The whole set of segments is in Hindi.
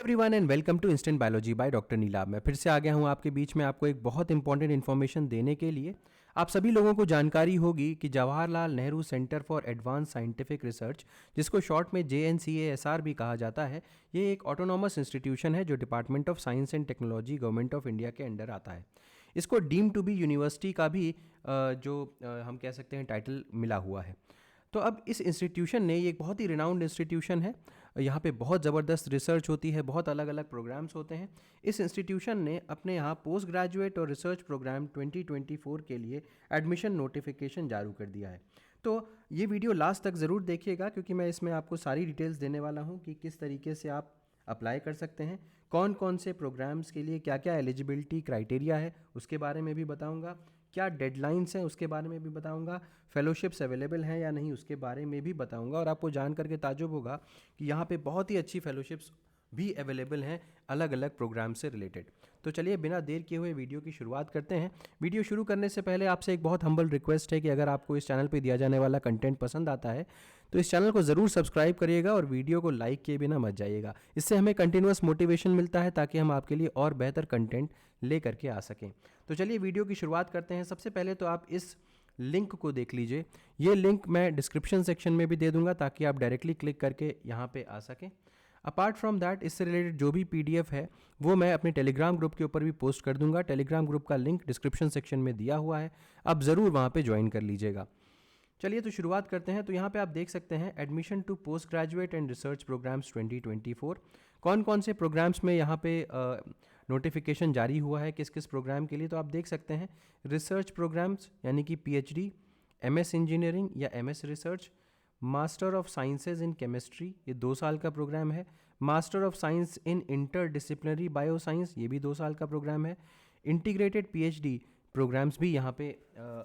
Everyone and welcome to instant biology by doctor Nilabh. मैं फिर से आ गया हूं आपके बीच में आपको एक बहुत इंपॉर्टेंट इन्फॉर्मेशन देने के लिए। आप सभी लोगों को जानकारी होगी कि Jawaharlal Nehru centre for advance scientific research, जिसको शॉर्ट में JNCASR भी कहा जाता है, ये एक ऑटोनॉमस इंस्टीट्यूशन है जो department of science and technology government of India के अंडर आता है। इसको डीम टू बी यूनिवर्सिटी का भी हम कह सकते हैं टाइटल मिला हुआ है। तो अब इस इंस्टीट्यूशन ने, ये एक बहुत ही रिनाउंड इंस्टीट्यूशन है, यहाँ पे बहुत ज़बरदस्त रिसर्च होती है, बहुत अलग अलग प्रोग्राम्स होते हैं। इस इंस्टीट्यूशन ने अपने यहाँ पोस्ट ग्रेजुएट और रिसर्च प्रोग्राम 2024 के लिए एडमिशन नोटिफिकेशन जारी कर दिया है। तो ये वीडियो लास्ट तक ज़रूर देखिएगा, क्योंकि मैं इसमें आपको सारी डिटेल्स देने वाला हूँ कि किस तरीके से आप अप्लाई कर सकते हैं, कौन कौन से प्रोग्राम्स के लिए क्या क्या एलिजिबिलिटी क्राइटेरिया है उसके बारे में भी बताऊंगा, क्या डेडलाइंस हैं उसके बारे में भी बताऊंगा, फेलोशिप्स अवेलेबल हैं या नहीं उसके बारे में भी बताऊंगा। और आपको जान करके ताज्जुब होगा कि यहाँ पे बहुत ही अच्छी फेलोशिप्स भी अवेलेबल हैं अलग अलग प्रोग्राम से रिलेटेड। तो चलिए बिना देर किए हुए वीडियो की शुरुआत करते हैं। वीडियो शुरू करने से पहले आपसे एक बहुत हम्बल रिक्वेस्ट है कि अगर आपको इस चैनल पे दिया जाने वाला कंटेंट पसंद आता है तो इस चैनल को ज़रूर सब्सक्राइब करिएगा और वीडियो को लाइक किए बिना मत जाइएगा। इससे हमें कंटिन्यूअस मोटिवेशन मिलता है ताकि हम आपके लिए और बेहतर कंटेंट ले करके आ सकें। तो चलिए वीडियो की शुरुआत करते हैं। सबसे पहले तो आप इस लिंक को देख लीजिए। ये लिंक मैं डिस्क्रिप्शन सेक्शन में भी दे दूंगा ताकि आप डायरेक्टली क्लिक करके यहाँ पे आ सकें। अपार्ट फ्रॉम दैट, इससे रिलेटेड जो भी PDF है वो मैं अपने टेलीग्राम ग्रुप के ऊपर भी पोस्ट कर दूंगा। टेलीग्राम ग्रुप का लिंक डिस्क्रिप्शन सेक्शन में दिया हुआ है, आप ज़रूर वहाँ पे ज्वाइन कर लीजिएगा। चलिए तो शुरुआत करते हैं। तो यहाँ पे आप देख सकते हैं admission to post graduate and research programmes 2024। कौन कौन से प्रोग्राम्स में यहाँ पे नोटिफिकेशन जारी हुआ है, किस किस प्रोग्राम के लिए। तो आप देख सकते हैं रिसर्च प्रोग्राम्स यानी कि PhD, MS इंजीनियरिंग या MS research, master of sciences in chemistry, ये 2 साल का प्रोग्राम है। Master of science in inter disciplinary bio science, ये भी 2 साल का प्रोग्राम है। इंटीग्रेटेड PhD प्रोग्राम्स भी यहाँ पे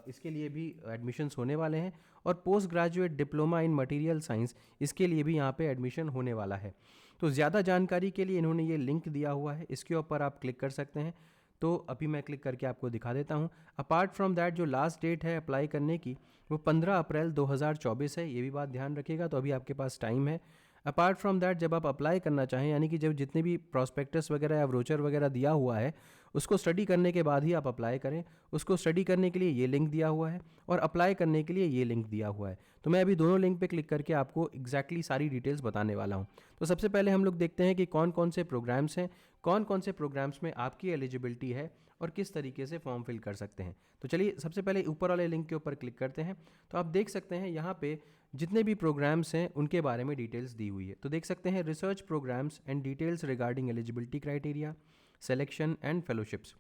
इसके लिए भी एडमिशन्स होने वाले हैं। और post graduate diploma in material science, इसके लिए भी यहाँ पे एडमिशन होने वाला है। तो ज़्यादा जानकारी के लिए इन्होंने ये लिंक दिया हुआ है, इसके ऊपर आप क्लिक कर सकते हैं। तो अभी मैं क्लिक करके आपको दिखा देता हूँ। अपार्ट फ्रॉम दैट, जो लास्ट डेट है अप्लाई करने की वो 15 अप्रैल 2024 है, ये भी बात ध्यान रखिएगा। तो अभी आपके पास टाइम है। अपार्ट फ्रॉम दैट, जब आप अप्लाई करना चाहें, यानी कि जब जितने भी प्रॉस्पेक्टस वगैरह या ब्रोचर वगैरह दिया हुआ है उसको स्टडी करने के बाद ही आप अप्लाई करें। उसको स्टडी करने के लिए ये लिंक दिया हुआ है और अप्लाई करने के लिए ये लिंक दिया हुआ है। तो मैं अभी दोनों लिंक पे क्लिक करके आपको एग्जैक्टली सारी डिटेल्स बताने वाला हूँ। तो सबसे पहले हम लोग देखते हैं कि कौन कौन से प्रोग्राम्स हैं, कौन कौन से प्रोग्राम्स में आपकी एलिजिबिलिटी है और किस तरीके से फॉर्म फिल कर सकते हैं। तो चलिए सबसे पहले ऊपर वाले लिंक के ऊपर क्लिक करते हैं। तो आप देख सकते हैं यहाँ पे जितने भी प्रोग्राम्स हैं उनके बारे में डिटेल्स दी हुई है। तो देख सकते हैं research programmes and details regarding eligibility criteria, selection and fellowships.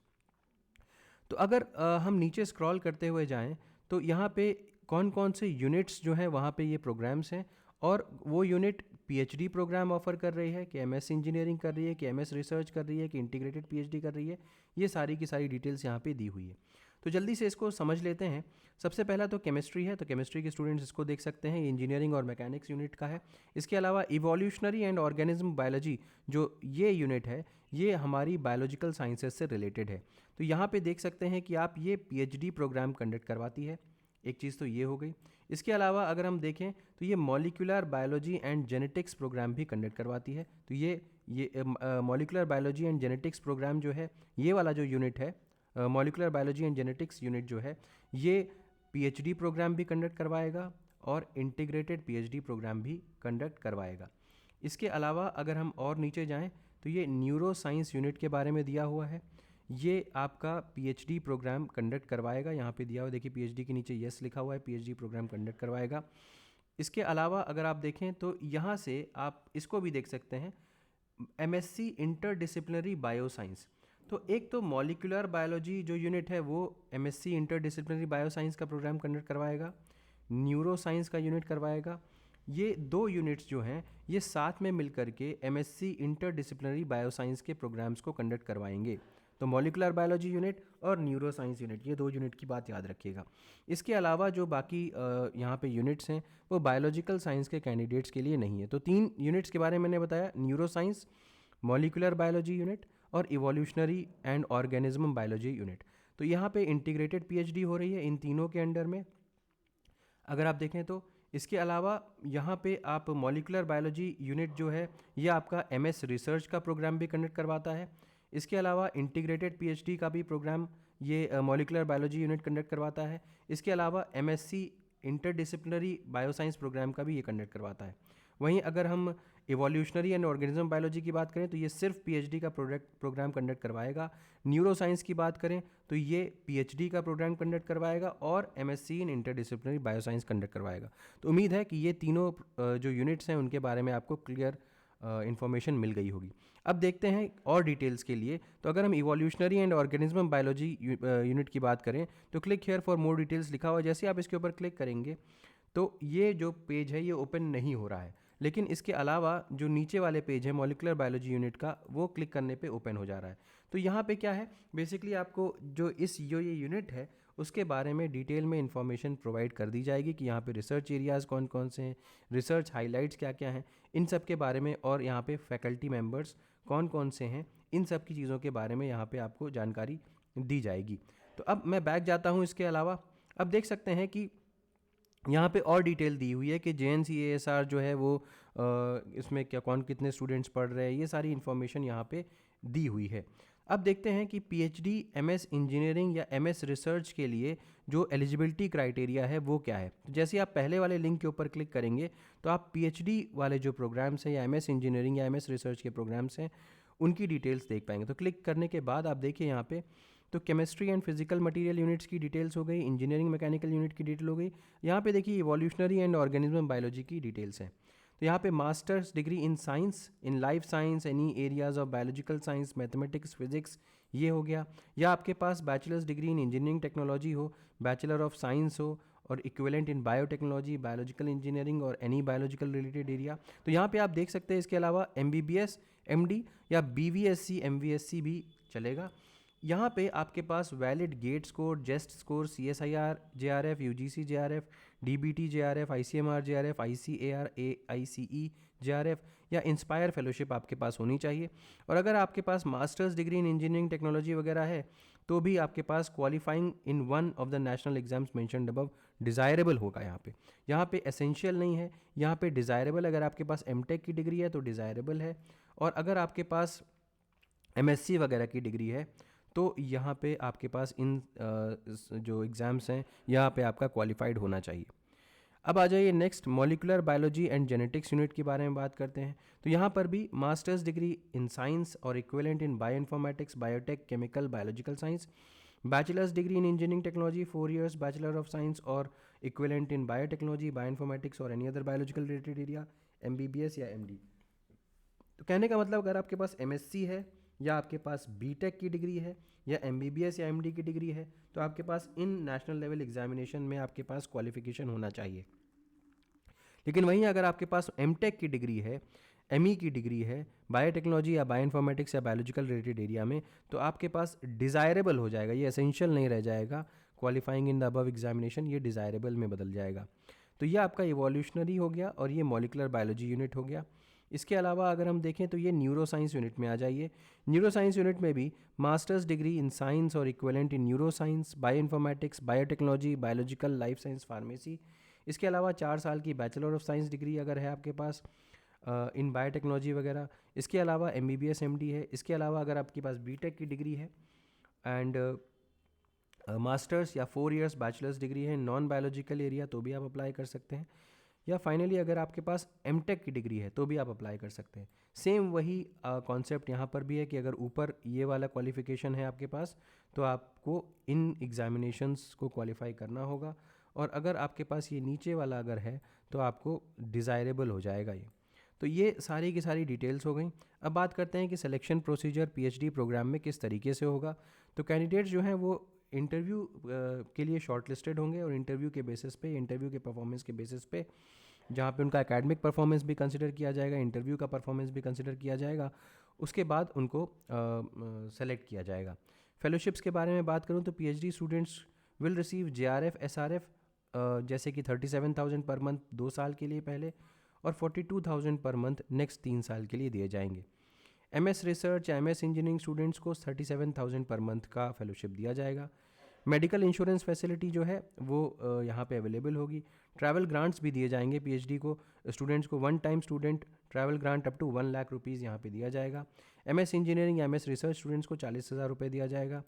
तो अगर हम नीचे स्क्रॉल करते हुए जाएं तो यहाँ पे कौन कौन से यूनिट्स जो हैं वहाँ पे ये प्रोग्राम्स हैं, और वो यूनिट PhD प्रोग्राम ऑफर कर रही है कि MS इंजीनियरिंग कर रही है कि MS रिसर्च कर रही है कि इंटीग्रेटेड PhD कर रही है, ये सारी की सारी डिटेल्स यहाँ पे दी हुई है। तो जल्दी से इसको समझ लेते हैं। सबसे पहला तो केमिस्ट्री है, तो केमिस्ट्री के स्टूडेंट्स इसको देख सकते हैं, ये इंजीनियरिंग और मैकेनिक्स यूनिट का है। इसके अलावा इवोल्यूशनरी एंड ऑर्गेनिज्म बायोलॉजी, जो ये यूनिट है, ये हमारी बायोलॉजिकल साइंसेज से रिलेटेड है। तो यहाँ पे देख सकते हैं कि आप ये PhD प्रोग्राम कंडक्ट करवाती है। एक चीज़ तो ये हो गई। इसके अलावा अगर हम देखें तो ये molecular biology and genetics programme भी कंडक्ट करवाती है। तो ये molecular biology and genetics programme जो है, ये वाला जो यूनिट है, molecular biology and genetics unit जो है, ये PhD प्रोग्राम भी कंडक्ट करवाएगा और इंटीग्रेटेड PhD प्रोग्राम भी कंडक्ट करवाएगा। इसके अलावा अगर हम और नीचे जाएं तो ये न्यूरो साइंस यूनिट के बारे में दिया हुआ है, ये आपका PhD प्रोग्राम कंडक्ट करवाएगा। यहाँ पे दिया हुआ देखिए PhD के नीचे यस लिखा हुआ है, PhD प्रोग्राम कंडक्ट करवाएगा। इसके अलावा अगर आप देखें तो यहाँ से आप इसको भी देख सकते हैं, MSc इंटरडिसिप्लिनरी बायो साइंस। तो एक तो मॉलिक्यूलर बायोलॉजी जो यूनिट है वो MSc इंटरडिसिप्लिनरी बायो साइंस का प्रोग्राम कंडक्ट करवाएगा, न्यूरो साइंस का यूनिट करवाएगा। ये 2 यूनिट्स जो हैं ये साथ में मिलकर के MSc इंटरडिसिप्लिनरी बायो साइंस के प्रोग्राम्स को कंडक्ट करवाएंगे। तो मॉलिक्यूलर बायोलॉजी यूनिट और न्यूरो साइंस यूनिट, ये 2 यूनिट की बात याद रखिएगा। इसके अलावा जो बाकी यहाँ पे यूनिट्स हैं वो बायोलॉजिकल साइंस के कैंडिडेट्स के लिए नहीं है। तो 3 यूनिट्स के बारे में मैंने बताया, neuro science, molecular biology unit और evolutionary and organism biology unit. तो यहाँ पे इंटीग्रेटेड PhD हो रही है इन तीनों के अंडर में। अगर आप देखें तो इसके अलावा यहाँ पे आप मॉलिकुलर बायोलॉजी यूनिट जो है ये आपका MS रिसर्च का प्रोग्राम भी कंडक्ट करवाता है। इसके अलावा इंटीग्रेटेड PhD का भी प्रोग्राम ये मॉलिकुलर बायोलॉजी यूनिट कंडक्ट करवाता है। इसके अलावा MSc इंटरडिसिप्लिनरी बायोसाइंस प्रोग्राम का भी ये कंडक्ट करवाता है। वहीं अगर हम इवोल्यूशनरी एंड ऑर्गेनिज्म बायोलॉजी की बात करें तो ये सिर्फ PhD का प्रोग्राम कंडक्ट करवाएगा। न्यूरो साइंस की बात करें तो ये PhD का प्रोग्राम कंडक्ट करवाएगा और MSc इन इंटरडिसिप्लिनरी बायोसाइंस कंडक्ट करवाएगा। तो उम्मीद है कि ये तीनों जो यूनिट्स हैं उनके बारे में आपको क्लियर इन्फॉर्मेशन मिल गई होगी। अब देखते हैं और डिटेल्स के लिए। तो अगर हम evolutionary and organism biology unit की बात करें तो click here for more details लिखा हुआ है। जैसे आप इसके ऊपर क्लिक करेंगे तो ये जो पेज है ये ओपन नहीं हो रहा है, लेकिन इसके अलावा जो नीचे वाले पेज है मॉलिकुलर बायोलॉजी यूनिट का वो क्लिक करने पे ओपन हो जा रहा है। तो यहाँ पे क्या है, बेसिकली आपको जो ये यूनिट है उसके बारे में डिटेल में इंफॉर्मेशन प्रोवाइड कर दी जाएगी कि यहाँ पे रिसर्च एरियाज़ कौन कौन से हैं, रिसर्च हाइलाइट्स क्या क्या हैं, इन सब के बारे में, और यहाँ पे फैकल्टी मेंबर्स कौन कौन से हैं, इन सब की चीज़ों के बारे में यहाँ पे आपको जानकारी दी जाएगी। तो अब मैं बैक जाता हूँ। इसके अलावा अब देख सकते हैं कि यहाँ पे और डिटेल दी हुई है कि JNCASR जो है वो इसमें क्या कौन कितने स्टूडेंट्स पढ़ रहे हैं, ये सारी इन्फॉर्मेशन यहाँ पे दी हुई है। अब देखते हैं कि PhD MS इंजीनियरिंग या MS रिसर्च के लिए जो एलिजिबिलिटी क्राइटेरिया है वो क्या है। तो जैसे आप पहले वाले लिंक के ऊपर क्लिक करेंगे तो आप PhD वाले जो प्रोग्राम्स हैं या MS इंजीनियरिंग या MS रिसर्च के प्रोग्राम्स हैं उनकी डिटेल्स देख पाएंगे। तो क्लिक करने के बाद आप देखिए यहाँ पे तो chemistry and physical material units की डिटेल्स हो गई, इंजीनियरिंग मैकेनिकल यूनिट की डिटेल हो गई। यहाँ पे देखिए इवोल्यूशनरी एंड ऑर्गेनिज्म बायोलॉजी की डिटेल्स हैं। तो यहाँ पे masters degree in science, in life science, any areas of biological science, mathematics, physics, ये हो गया। या आपके पास bachelors degree in engineering technology हो, बैचलर ऑफ साइंस हो, और equivalent in biotechnology, biological engineering और एनी बायोलॉजिकल रिलेटेड एरिया। तो यहाँ पे आप देख सकते हैं इसके अलावा MBBS MD या BVSC MVSC भी चलेगा। यहाँ पे आपके पास valid GATE score, JEST score, CSIR JRF, UGC JRF, DBT JRF, ICMR JRF, ICAR AICE JRF या इंस्पायर फेलोशिप आपके पास होनी चाहिए। और अगर आपके पास masters degree in engineering technology वगैरह है तो भी आपके पास qualifying in one of the national exams mentioned above desirable होगा। यहाँ पे एसेंशियल नहीं है, यहाँ पे डिज़ायरेबल। अगर आपके पास MTech की डिग्री है तो डिज़ायरेबल है, और अगर आपके पास MSc वगैरह की डिग्री है तो यहाँ पे आपके पास इन जो एग्ज़ाम्स हैं यहाँ पे आपका क्वालिफाइड होना चाहिए। अब आ जाइए next molecular biology and genetics unit के बारे में बात करते हैं। तो यहाँ पर भी मास्टर्स डिग्री इन साइंस और equivalent in bio informatics, biotech, chemical, biological science, bachelors degree in engineering technology 4 years, bachelor of science और equivalent in biotechnology, bio informatics और any other biological related area, MBBS या MD। तो कहने का मतलब अगर आपके पास MSc है या आपके पास BTech की डिग्री है या MBBS या MD की डिग्री है तो आपके पास इन नेशनल लेवल एग्जामिनेशन में आपके पास क्वालिफिकेशन होना चाहिए। लेकिन वहीं अगर आपके पास MTech की डिग्री है, ME की डिग्री है, बायोटेक्नोलॉजी या बायो इन्फॉर्मेटिक्स या बायोलॉजिकल रिलेटेड एरिया में, तो आपके पास डिज़ायरेबल हो जाएगा, ये एसेंशियल नहीं रह जाएगा। Qualifying in the above examination ये डिज़ायरेबल में बदल जाएगा। तो ये आपका इवोल्यूशनरी हो गया और ये मॉलिकुलर बायोलॉजी यूनिट हो गया। इसके अलावा अगर हम देखें तो ये न्यूरो साइंस यूनिट में आ जाइए। न्यूरो साइंस यूनिट में भी मास्टर्स डिग्री इन साइंस और इक्विवेलेंट इन neuro science, bio informatics, biotechnology, biological, life science, pharmacy. इसके अलावा 4 साल की बैचलर ऑफ साइंस डिग्री अगर है आपके पास इन बायोटेक्नोलॉजी वगैरह। इसके अलावा MBBS MD है। इसके अलावा अगर आपके पास BTech की डिग्री है एंड मास्टर्स या 4 years बैचलर्स डिग्री है नॉन बायोलॉजिकल एरिया तो भी आप अप्लाई कर सकते हैं। या फाइनली अगर आपके पास MTech की डिग्री है तो भी आप अप्लाई कर सकते हैं। सेम वही कॉन्सेप्ट यहाँ पर भी है कि अगर ऊपर ये वाला क्वालिफिकेशन है आपके पास तो आपको इन एग्जामिनेशंस को क्वालिफाई करना होगा, और अगर आपके पास ये नीचे वाला अगर है तो आपको डिज़ायरेबल हो जाएगा ये। तो ये सारी की सारी डिटेल्स हो गई। अब बात करते हैं कि सिलेक्शन प्रोसीजर PhD प्रोग्राम में किस तरीके से होगा। तो कैंडिडेट्स जो हैं वो इंटरव्यू के लिए शॉर्टलिस्टेड होंगे, और इंटरव्यू के बेसिस पे, इंटरव्यू के परफॉर्मेंस के बेसिस पे, जहाँ पे उनका एकेडमिक परफॉर्मेंस भी कंसिडर किया जाएगा, इंटरव्यू का परफॉर्मेंस भी कंसिडर किया जाएगा, उसके बाद उनको सेलेक्ट किया जाएगा। फेलोशिप्स के बारे में बात करूँ तो PhD students will receive JRF SRF जैसे कि 37,000 पर मंथ 2 साल के लिए पहले, और 42,000 पर मंथ नेक्स्ट 3 साल के लिए दिए जाएंगे। MS रिसर्च या MS इंजीनियरिंग स्टूडेंट्स को 37,000 पर मंथ का फेलोशिप दिया जाएगा। मेडिकल इंश्योरेंस फैसिलिटी जो है वो यहाँ पे अवेलेबल होगी। ट्रैवल ग्रांट्स भी दिए जाएंगे पीएचडी को स्टूडेंट्स को, one time student travel grant up to 1 lakh rupees यहाँ पे दिया जाएगा। एमएस इंजीनियरिंग या एमएस रिसर्च स्टूडेंट्स को 40,000 रुपये दिया जाएगा।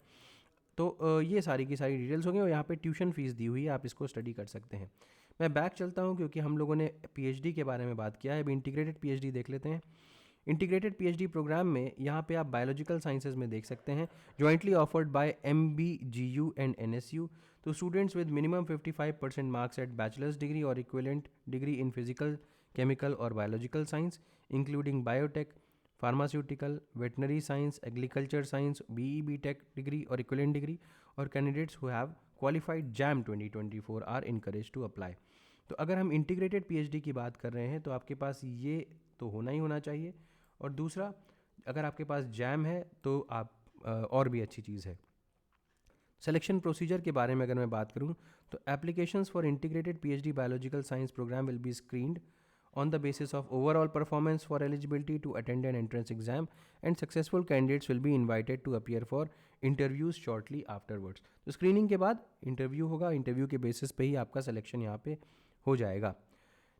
तो ये सारी की सारी डिटेल्स होंगी और यहाँ पे ट्यूशन फ़ीस दी हुई है, आप इसको स्टडी कर सकते हैं। मैं बैक चलता हूँ क्योंकि हम लोगों ने पीएचडी के बारे में बात किया है, अभी इंटीग्रेटेड पीएचडी देख लेते हैं। इंटीग्रेटेड पीएचडी प्रोग्राम में यहाँ पे आप बायोलॉजिकल साइंसेज में देख सकते हैं, jointly offered by MBGU and NSU. तो students with minimum 55% marks at bachelors degree और equivalent degree in physical, chemical और biological science including biotech, pharmaceutical, veterinary science, agriculture science, BE tech degree और इक्विवेलेंट डिग्री, और candidates who have qualified JAM 2024 are encourage to apply. तो अगर हम इंटीग्रेटेड पीएचडी की बात कर रहे हैं तो आपके पास ये तो होना ही होना चाहिए, और दूसरा अगर आपके पास जैम है तो आप और भी अच्छी चीज़ है। सिलेक्शन प्रोसीजर के बारे में अगर मैं बात करूं तो applications for integrated PhD biological science programme will be screened on the basis of overall performance for eligibility to attend an entrance exam, and successful candidates will be invited to appear for interviews shortly afterwards। तो स्क्रीनिंग के बाद इंटरव्यू होगा, इंटरव्यू के बेसिस पे ही आपका सिलेक्शन यहाँ पे हो जाएगा।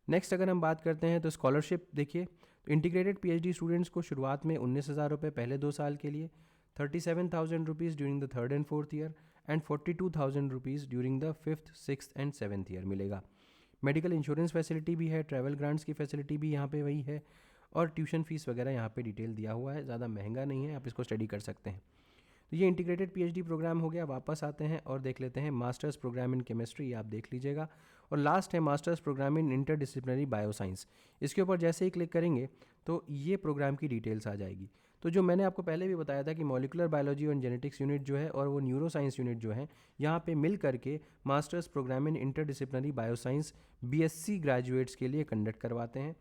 नेक्स्ट अगर हम बात करते हैं तो स्कॉलरशिप देखिए, तो इंटीग्रेटेड पीएचडी स्टूडेंट्स को शुरुआत में 19,000 रुपये पहले 2 साल के लिए, 37,000 rupees during the 3rd and 4th year and 42,000 rupees during the 5th, 6th and 7th year मिलेगा। मेडिकल इंश्योरेंस फैसिलिटी भी है, ट्रैवल ग्रांट्स की फैसिलिटी भी यहाँ पे वही है, और ट्यूशन फीस वगैरह यहाँ पे डिटेल दिया हुआ है, ज़्यादा महंगा नहीं है, आप इसको स्टडी कर सकते हैं। तो ये इंटीग्रेटेड पीएचडी प्रोग्राम हो गया। वापस आते हैं और देख लेते हैं मास्टर्स प्रोग्राम इन केमिस्ट्री, आप देख लीजिएगा। और लास्ट है मास्टर्स प्रोग्राम इन इंटरडिसिप्लिनरी बायोसाइंस। इसके ऊपर जैसे ही क्लिक करेंगे तो ये प्रोग्राम की डिटेल्स आ जाएगी। तो जो मैंने आपको पहले भी बताया था कि मॉलिकुलर बायोलॉजी और जेनेटिक्स यूनिट जो है और वो न्यूरो साइंस यूनिट जो है, यहाँ पे मिल करके मास्टर्स प्रोग्राम इन इंटरडिसिप्लिनरी बायोसाइंस बीएससी ग्रेजुएट्स के लिए कंडक्ट करवाते हैं,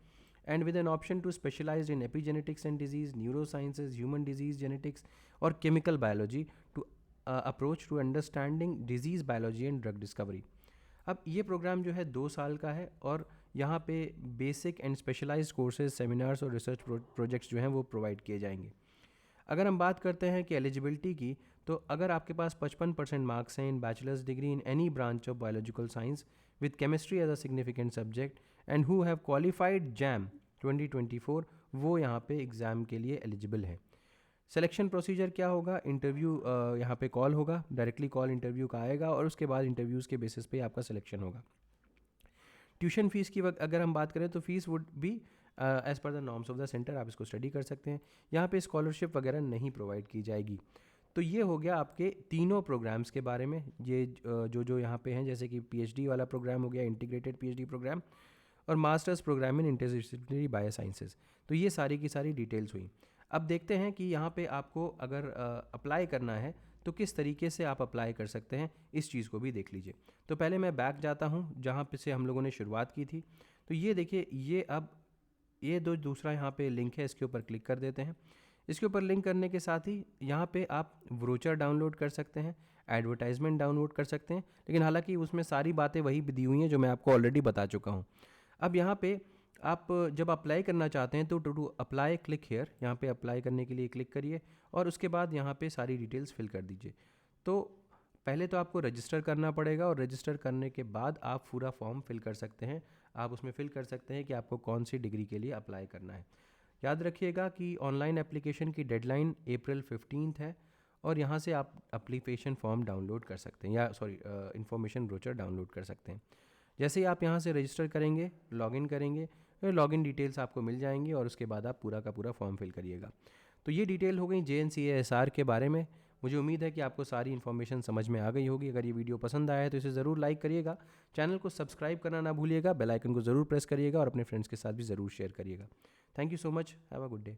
and with an option to specialize in epigenetics and disease, neurosciences, human disease genetics और chemical biology to approach to understanding disease biology and drug discovery। अब ये प्रोग्राम जो है 2 साल का है और यहाँ पे basic and specialised courses, seminars और रिसर्च प्रोजेक्ट्स जो हैं वो प्रोवाइड किए जाएंगे। अगर हम बात करते हैं कि एलिजिबिलिटी की, तो अगर आपके पास 55% मार्क्स हैं in bachelors degree in any branch of biological science with chemistry as a significant subject and who have qualified JAM 2024, वो यहाँ पे एग्ज़ाम के लिए एलिजिबल है। सिलेक्शन प्रोसीजर क्या होगा, इंटरव्यू यहाँ पे कॉल होगा, डायरेक्टली कॉल इंटरव्यू का आएगा और उसके बाद इंटरव्यूज़ के बेसिस पे आपका सिलेक्शन होगा। ट्यूशन फीस की अगर हम बात करें तो fees would be as per the norms of the centre, आप इसको स्टडी कर सकते हैं। यहाँ पे स्कॉलरशिप वगैरह नहीं प्रोवाइड की जाएगी। तो ये हो गया आपके तीनों प्रोग्राम्स के बारे में, ये जो यहाँ पे हैं, जैसे कि पीएचडी वाला प्रोग्राम हो गया इंटीग्रेटेड पीएचडी प्रोग्राम, और मास्टर्स प्रोग्राम इन इंटरडिसिप्लिनरी बायोसाइंसेज। तो ये सारी की सारी डिटेल्स हुई। अब देखते हैं कि यहाँ पे आपको अगर अप्लाई करना है तो किस तरीके से आप अप्लाई कर सकते हैं, इस चीज़ को भी देख लीजिए। तो पहले मैं बैक जाता हूँ जहाँ पे से हम लोगों ने शुरुआत की थी। तो ये देखिए, ये अब ये दूसरा यहाँ पे लिंक है, इसके ऊपर क्लिक कर देते हैं। इसके ऊपर लिंक करने के साथ ही यहाँ पे आप ब्रोचर डाउनलोड कर सकते हैं, एडवर्टाइजमेंट डाउनलोड कर सकते हैं, लेकिन हालांकि उसमें सारी बातें वही दी हुई हैं जो मैं आपको ऑलरेडी बता चुका हूँ। अब यहाँ पे आप जब अप्लाई करना चाहते हैं तो टू अप्लाई क्लिक हेयर, यहाँ पे अप्लाई करने के लिए क्लिक करिए और उसके बाद यहाँ पे सारी डिटेल्स फिल कर दीजिए। तो पहले तो आपको रजिस्टर करना पड़ेगा और रजिस्टर करने के बाद आप पूरा फॉर्म फिल कर सकते हैं। आप उसमें फिल कर सकते हैं कि आपको कौन सी डिग्री के लिए अप्लाई करना है। याद रखिएगा कि ऑनलाइन एप्लीकेशन की डेडलाइन अप्रैल 15 है और यहाँ से आप एप्लीकेशन फॉर्म डाउनलोड कर सकते हैं, या इन्फॉर्मेशन ब्रोचर डाउनलोड कर सकते हैं। जैसे ही आप यहाँ से रजिस्टर करेंगे, लॉगिन करेंगे, तो लॉगिन डिटेल्स आपको मिल जाएंगी और उसके बाद आप पूरा का पूरा फॉर्म फिल करिएगा। तो ये डिटेल हो गई JNCASR के बारे में। मुझे उम्मीद है कि आपको सारी इन्फॉर्मेशन समझ में आ गई होगी। अगर ये वीडियो पसंद आया है तो इसे ज़रूर लाइक करिएगा, चैनल को सब्सक्राइब करना ना भूलिएगा, बेल आइकन को ज़रूर प्रेस करिएगा और अपने फ्रेंड्स के साथ भी ज़रूर शेयर करिएगा। Thank you so much, have a good day.